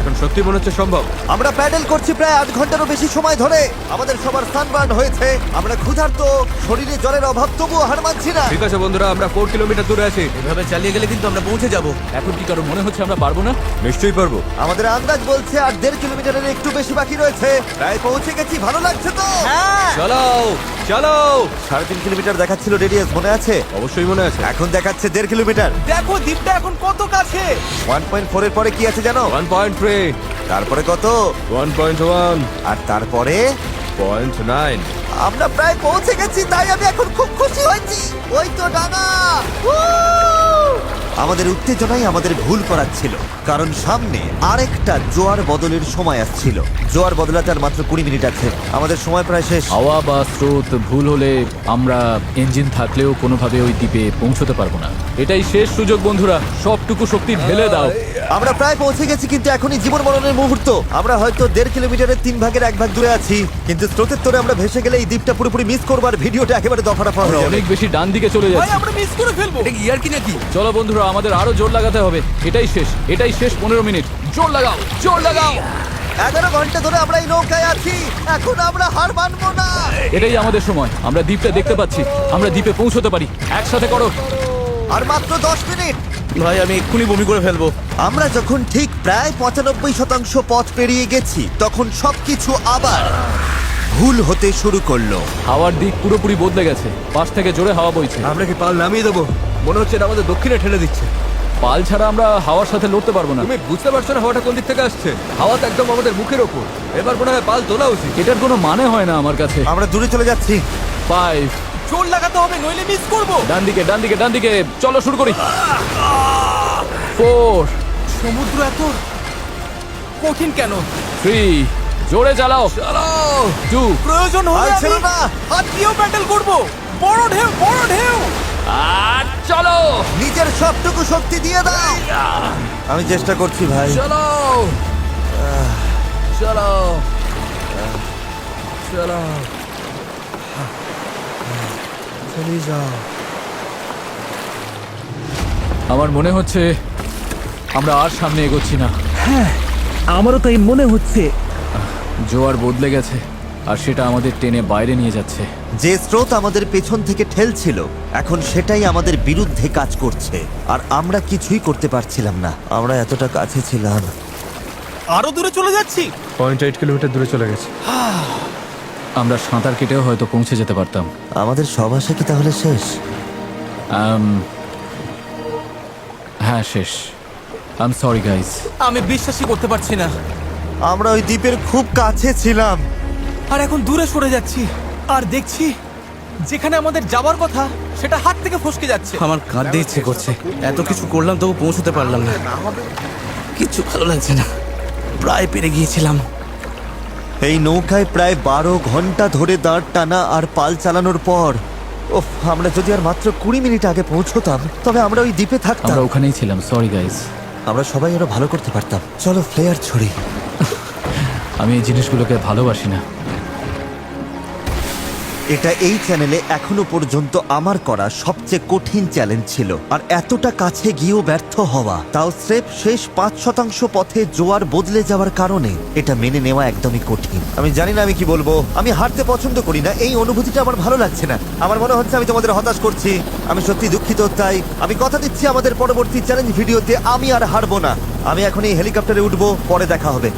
এখন সত্যি মনে হচ্ছে সম্ভব। আমরা প্যাডেল করছি প্রায় 8 ঘন্টারও বেশি সময় ধরে। আমাদের সবার সানবার্ন হয়েছে, আমরা ক্ষুধার্ত, শরীরে জলের অভাব, তবুও হার মানছি না। ঠিক আছে বন্ধুরা, আমরা 4 কিলোমিটার দূরে আছি। এভাবে চালিয়ে গেলে কিন্তু আমরা পৌঁছে যাব। এখন কি কারো মনে হচ্ছে আমরা পারবো না? নিশ্চয়ই পারবো। আমাদের আন্দাজ বলছে আর 1.5 কিলোমিটারের একটু বেশি বাকি রয়েছে। প্রায় পৌঁছে গেছি, ভালো লাগছে তো? হ্যাঁ, চালাও চালাও। 3.5 কিলোমিটার দেখাচ্ছিল রেডিয়াস, মনে আছে? অবশ্যই মনে আছে। এখন দেখাচ্ছে 1.5 কিলোমিটার। দেখো দ্বীপটা এখন কত কাছে। 1.4 এর পরে কি আছে জানো? 1.3, তারপরে কত? 1.1, আর তারপরে 0.9। আমরা প্রায় পৌঁছে গেছি, তাই আমি এখন খুব খুশি হয়েছি। ওই তো ডাঙা। আমাদের উত্তেজনাই আমাদের ভুল করাচ্ছিল, কারণ সামনে আরেকটা জোয়ার বদলের সময় আসছিল। জোয়ার বদলাতে আর মাত্র 20 মিনিট আছে, আমাদের সময় প্রায় শেষ। হাওয়া বা স্রোত ভুল হলে আমরা ইঞ্জিন থাকলেও কোনোভাবে ওই দ্বীপে পৌঁছতে পারবো না। এটাই শেষ সুযোগ বন্ধুরা, সবটুকু শক্তি ঢেলে দাও। আমরা প্রায় পৌঁছে গেছি, কিন্তু এখনই জীবন মরণের মুহূর্ত। আমরা হয়তো 1.5 কিলোমিটারের 3 ভাগের 1 ভাগ দূরে আছি, কিন্তু স্রোতের তোরে আমরা ভেসে গেলে এই দ্বীপটা পুরোপুরি মিস করবো আর ভিডিওটা একেবারে দফারফা হয়ে যাবে। অনেক বেশি ডান দিকে চলে ভাই, যাচ্ছে। আমরা মিস করে ফেলবো। এটা ইয়ার কি নাকি? চলো বন্ধুরা, আমাদের আরো জোর লাগাতে হবে। এটাই শেষ 15 মিনিট। জোর লাগাও, জোর লাগাও। 11 ঘন্টা ধরে আমরা এই নৌকায় আছি, এখন আমরা হার মানবো না। এটাই আমাদের সময়। আমরা দ্বীপটা দেখতে পাচ্ছি, আমরা দ্বীপে পৌঁছতে পারি। একসাথে করো। আর মাত্র 10 মিনিট। ভাই আমি এক্ষুনি বমি করে ফেলবো। আমরা যখন ঠিক প্রায় 95% পথ পেরিয়ে গেছি, তখন সবকিছু আবার ভুল হতে শুরু করলো। হাওয়ার দিক পুরোপুরি বদলে গেছে, পাশ থেকে জোরে হাওয়া বইছে। আমরা কি পাল নামিয়ে দেবো? মনে হচ্ছে এটা আমাদের দক্ষিণে ঠেলে দিচ্ছে। পাল ছাড়া আমরা হাওয়ার সাথে লড়তে পারবো না। তুমি বুঝতে পারছো না হাওয়াটা কোন দিক থেকে আসছে? হাওয়া তো একদম আমাদের মুখের ওপর। এবার মনে হয় পাল তোলা উচিত। এটার কোনো মানে হয় না আমার কাছে। আমরা দূরে চলে যাচ্ছি। 5, জোর লাগাতে হবে, নইলে মিস করবো। ডান দিকে। চলো শুরু করি। 4, সমুদ্র এত কঠিন কেন? 3, জোরে চালাও। 2, প্রয়োজন হলে আর ছিল আমি না। হাত দিয়েও প্যাডেল করবো। বড় ঢেউ, বড় ঢেউ। আর চলো। নিজের সবটুকু শক্তি দিয়ে দাও। আমি চেষ্টা করছি ভাই। চলো। আমার মনে হচ্ছে আমরা আর সামনে এগোচ্ছি না। আমারও তাই মনে হচ্ছে। জোয়ার বদলে গেছে, আর সেটা আমাদের টেনে বাইরে নিয়ে যাচ্ছে। যে স্রোত আমাদের পেছন থেকে ঠেলছিল, এখন সেটাই আমাদের বিরুদ্ধে কাজ করছে, আর আমরা কিছুই করতে পারছিলাম না। আমরা এতটা কাছে ছিলাম। আরো দূরে চলে যাচ্ছি। 0.8 কিলোমিটার দূরে চলে গেছে। আমরা সাঁতার কেটেও হয়তো পৌঁছে যেতে পারতাম। আমাদের সব আশা কি তাহলে শেষ? হ্যাঁ, শেষ। I am sorry guys. আমি বিশ্বাসই করতে পারছি না। আমরা ওই দ্বীপের খুব কাছে ছিলাম। আর এখন দূরে সরে যাচ্ছি, আর দেখছি যেখানে আমাদের যাওয়ার কথা সেটা হাত থেকে ফসকে যাচ্ছে। আমার কাঁদতে ইচ্ছে করছে। এত কিছু করলাম তবু পৌঁছতে পারলাম না। কিচ্ছু ভালো লাগছে না। প্রায় পেরে গিয়েছিলাম। এই নৌকায় প্রায় 12 ঘন্টা ধরে দাঁড় টানা আর পাল চালানোর পর, ওফ, আমরা যদি আর মাত্র 20 মিনিট আগে পৌঁছতাম, তবে আমরা ওই দ্বীপে থাকতাম। আমরা ওখানেই ছিলাম। Sorry guys. আমরা সবাই আরো ভালো করতে পারতাম। চলো ফ্লেয়ার ছড়ি। আমি এই জিনিসগুলোকে ভালোবাসি না। এটা এই চ্যানেলে এখনো পর্যন্ত আমার করা সবচেয়ে কঠিন চ্যালেঞ্জ ছিল, আর এতটা কাছে গিয়েও ব্যর্থ হওয়া, তাও স্রেফ শেষ 5% পথে জোয়ার বদলে যাওয়ার কারণে, এটা মেনে নেওয়া একদমই কঠিন। আমি জানি না আমি কি বলবো। আমি হারতে পছন্দ করি না, এই অনুভূতিটা আমার ভালো লাগছে না। আমার মনে হচ্ছে আমি তোমাদের হতাশ করছি। আমি সত্যি দুঃখিত। তাই আমি কথা দিচ্ছি আমাদের পরবর্তী চ্যালেঞ্জ ভিডিওতে আমি আর হারবো না। আমি এখন এই হেলিকপ্টারে উঠবো, পরে দেখা হবে।